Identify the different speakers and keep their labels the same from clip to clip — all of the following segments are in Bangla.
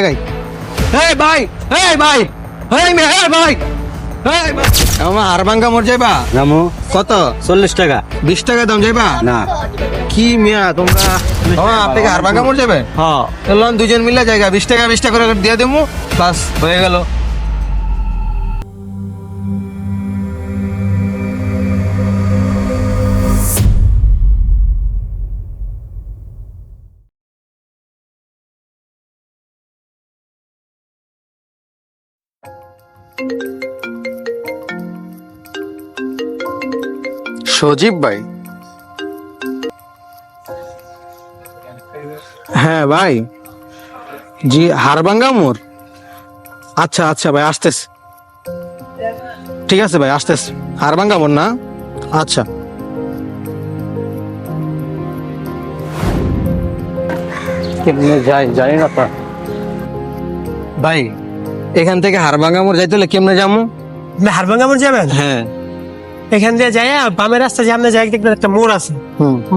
Speaker 1: টাকায়। এই ভাই, এই ভাই, এই ভাই, এই ভাই, এই ভাই। আমার হারবাঙ্গা মোর যাইবা
Speaker 2: জামু
Speaker 1: কত?
Speaker 2: 40 টাকা।
Speaker 1: 20 টাকা দাম যাইবা
Speaker 2: না
Speaker 1: কি মিয়া তোমরা? আপনাকে হারবাঙ্গা মোর যাবে?
Speaker 2: হ্যাঁ
Speaker 1: চলুন দুজন মিলে জায়গা 20 টাকা 20 টাকা করে দিয়ে দেবো, বাস হয়ে গেল। সজীব ভাই? হ্যাঁ ভাই, জি হারবাঙ্গা মোড়। আচ্ছা আচ্ছা ভাই, আসতেছে। ঠিক আছে ভাই, আসতেছে। হারবাঙ্গা মোড় না? আচ্ছা।
Speaker 2: কেমনে যাই জানি না তো।
Speaker 1: ভাই এখান থেকে হারবাঙ্গা মোড় যাইতে হলে কেমনে যাবো?
Speaker 3: আপনি হারভাঙ্গা মোড় যাবেন?
Speaker 1: হ্যাঁ।
Speaker 3: এখান দিয়ে যাই বামের রাস্তা যে আপনি যাই দেখবেন একটা মোড় আছে,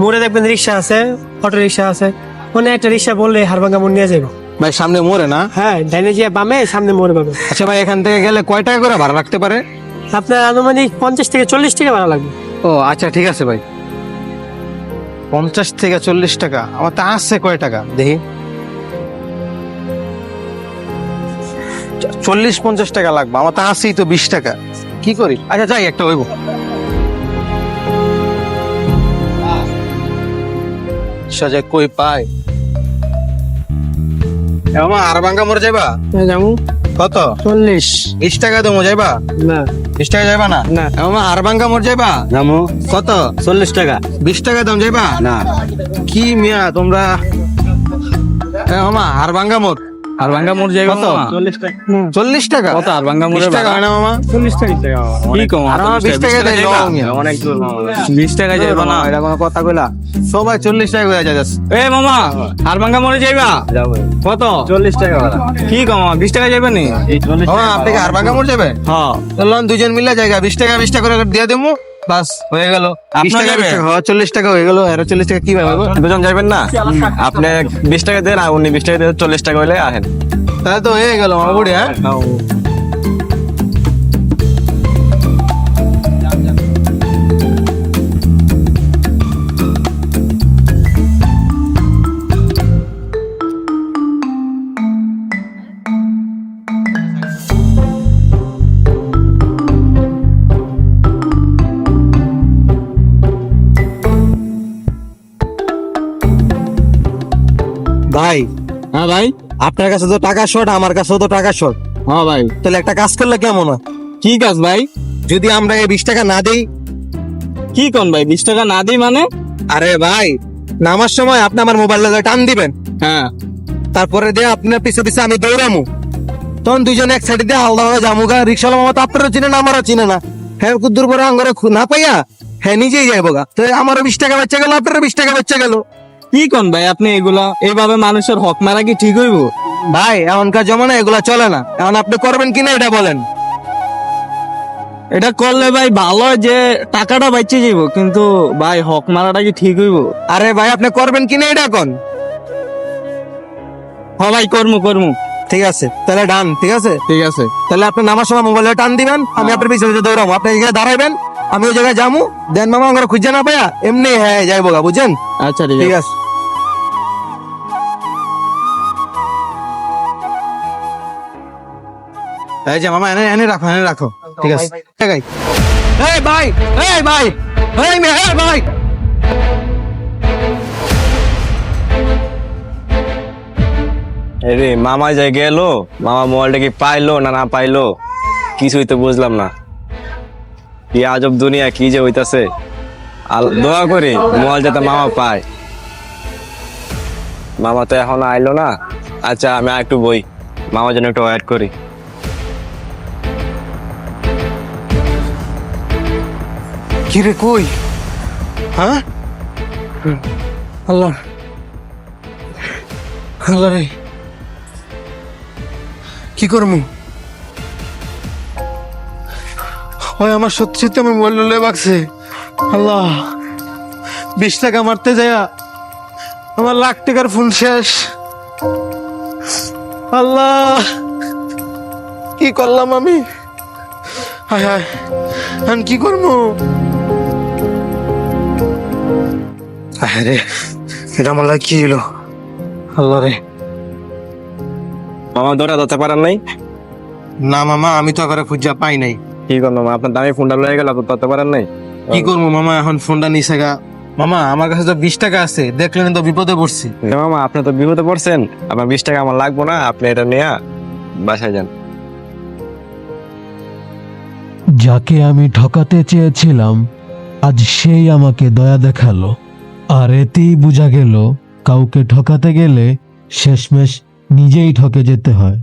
Speaker 3: মোড়ে দেখবেন রিক্সা আছে, অটো রিক্সা আছে, মানে একটা রিক্সা বললে হারভাঙ্গা মোড় নিয়ে যাবো।
Speaker 1: ভাই সামনে মোড়ে না?
Speaker 3: হ্যাঁ, ডাইনে যে বামে সামনে মোড় পাবে।
Speaker 1: আচ্ছা ভাই, এখান থেকে গেলে কয় টাকা করে ভাড়া লাগতে পারে?
Speaker 3: আপনার আনুমানিক 50 থেকে 40 টাকা ভাড়া লাগবে।
Speaker 1: ও আচ্ছা ঠিক আছে ভাই, 50 থেকে 40 টাকা। আমার তা আসছে কয় টাকা দেখি। 40-50 টাকা লাগবে। আমার তা আসছেই তো 20 টাকা। কি করি? আচ্ছা যাই, একটা হইব। সাজা কই পাই? আমার হারবাঙ্গা মোড় যাইবা
Speaker 3: যাবো
Speaker 1: কত?
Speaker 3: 40।
Speaker 1: 20 টাকা দেবো, যাইবা?
Speaker 3: না
Speaker 1: 20 টাকা যাইবা না?
Speaker 3: না।
Speaker 1: আমার হারবাঙ্গা মোড় যাইবা
Speaker 2: জামু
Speaker 1: কত?
Speaker 2: 40 টাকা।
Speaker 1: 20 টাকা দাম যাইবা?
Speaker 2: না
Speaker 1: কি মিয়া তোমরা? মামা হারবাঙ্গা মোড়,
Speaker 4: হারবাঙ্গা মোড় যাইবা
Speaker 1: কত?
Speaker 4: মামা?
Speaker 1: 40 টাকা?
Speaker 4: কত হারবাঙ্গা
Speaker 1: 20
Speaker 4: মোড়ের
Speaker 1: টাকা হয় না মামা?
Speaker 3: 40 টাকা।
Speaker 4: কি কম?
Speaker 1: আর আমার 20 টাকা দেয়
Speaker 4: যাইবা?
Speaker 1: লও মিয়া।
Speaker 2: অনেক দূর মামা।
Speaker 4: 20 টাকা যাইবা না?
Speaker 1: এটা কোনো কথা কইলা? সবাই 40 টাকা করে যাচ্ছে।
Speaker 4: এ মামা, হারবাঙ্গা মোড়ে যাইবা?
Speaker 2: যাবো
Speaker 4: কত?
Speaker 2: 40 টাকা ভাড়া।
Speaker 4: কি কম? 20 টাকা যাইবা নি?
Speaker 2: এই 40
Speaker 1: মামা আপনি কি হারবাঙ্গা মোড় যাবে?
Speaker 4: হ্যাঁ।
Speaker 1: চলুন দুজন মিলে জায়গা 20 টাকা 20 টাকা করে দিয়ে দেবো, বাস হয়ে গেল। 20
Speaker 4: আপনার
Speaker 1: টাকা
Speaker 4: যাবে?
Speaker 1: 20 টাকা, হ্যাঁ 40 টাকা হয়ে গেল। আর 40 টাকা কি ভাবে?
Speaker 4: দুজন যাইবেন না? আপনি 20 টাকা দেন আর উনি 20 টাকা দেন, 40 টাকা হইলে আহেন।
Speaker 1: তাহলে তো হয়ে গেল মামা বুড়ি। হ্যাঁ ভাই।
Speaker 4: হ্যাঁ ভাই।
Speaker 1: আপনার কাছে তো টাকা শর্ট, আমার কাছেও তো টাকা শর্ট।
Speaker 4: হ্যাঁ ভাই।
Speaker 1: তাহলে একটা কাজ করলে কেমন হয়?
Speaker 4: কি কাজ ভাই?
Speaker 1: যদি আমরা এই 20 টাকা না দিই?
Speaker 4: কি কোন ভাই? 20 টাকা না দিই মানে?
Speaker 1: আরে ভাই, নামার সময় আপনি আমার মোবাইল টান দিবেন,
Speaker 4: হ্যাঁ।
Speaker 1: তারপরে দিয়ে আপনার পিছে পিছে আমি দৌড়ামু, তখন দুইজন এক সাইডে দিয়ে আলাদা হয়ে যামু গা। রিক্সাওয়ালা মামা তো আপনারও চিনে না, আমারও চিনে না। হ্যাঁ কুদ্দুর পরে আঙ্গরে না পাইয়া হ্যাঁ নিজেই যাইবো গা। তো আমারও 20 টাকা বেচা গেল, আপনারও 20 টাকা বেচা গেল।
Speaker 4: কি কোন ভাই আপনি? এগুলা এইভাবে মানুষের হক মারা কি ঠিক হইব?
Speaker 1: ভাই এখনকার জমানা এগুলা চলে না। এখন আপনি করবেন কিনা এটা বলেন।
Speaker 4: এটা করলে ভাই ভালো, যে টাকাটা বাঁচে যাইব, কিন্তু ভাই হক মারাটা কি ঠিক হইব?
Speaker 1: আরে ভাই আপনি করবেন কিনা এটা কোন?
Speaker 4: হ্যাঁ ভাই, কর্ম কর্ম।
Speaker 1: ঠিক আছে তাহলে ডান। ঠিক আছে
Speaker 4: ঠিক আছে।
Speaker 1: তাহলে আপনি নামার সময় মোবাইলে টান দিবেন, আমি আপনার পিছনে পিছনে দৌড়াবো। আপনি এখানে দাঁড়াইবেন, আমি ওই জায়গায় যাবো। দেন মামা আমরা খুঁজে না পাইয়া এমনি হ্যাঁ যাইবো গা, বুঝছেন?
Speaker 4: আচ্ছা
Speaker 1: ঠিক
Speaker 4: ঠিক আছে।
Speaker 1: আছে। এই যে মামা এনে এনে রাখো, এনে রাখো। ঠিক আছে। এই ভাই, এই ভাই, এই মেয়ে, এই ভাই।
Speaker 5: রে মামা যাই গেল, মামা মোবাইলটা কি পাইলো না না পাইলো কিছুই তো বুঝলাম না। কি আজব দুনিয়া, কি যে হইতাছে। দোয়া করি মোবাইল যাতে মামা পায়। মামা তো এখনো আইলো না। আচ্ছা আমি একটু বই, মামার জন্য একটু ওয়েট করি।
Speaker 1: কি রে কই? হ্যাঁ আল্লাহ, আল্লাহ রে, কি করবো? হয় আমার সত্যি সত্যি আমার মোবাইল লয়ে বাকছে। আল্লাহ, 20 টাকা মারতে যায়া আমার লাখ টাকার ফোন শেষ। আল্লাহ, কি করলাম আমি? হায় হায়, এখন কি করবো? আরে এটা আমার লাগে কি হলো? আল্লাহ রে।
Speaker 5: মামা ধরা ধরতে পারেন নাই?
Speaker 1: না মামা, আমি তো এবারে খুঁজা পাই নাই।
Speaker 5: কি করবো মামা, আপনার দামি ফোনটা লয়ে গেল, আপনি ধরতে পারেন নাই?
Speaker 1: কি করবো মামা, এখন ফোনটা নিছে গা। মামা আমার কাছে তো 20 টাকা আছে, দেখলেন তো বিপদে পড়ছি।
Speaker 5: মামা আপনি তো বিপদে পড়ছেন, আপনার 20 টাকা আমার লাগবো না, আপনি এটা নিয়ে বাসায় যান।
Speaker 6: যাকে আমি ঠকাতে চেয়েছিলাম আজ সেই আমাকে দয়া দেখালো। আর এতেই বোঝা গেল কাউকে ঠকাতে গেলে শেষমেশ নিজেই ঠকে যেতে হয়।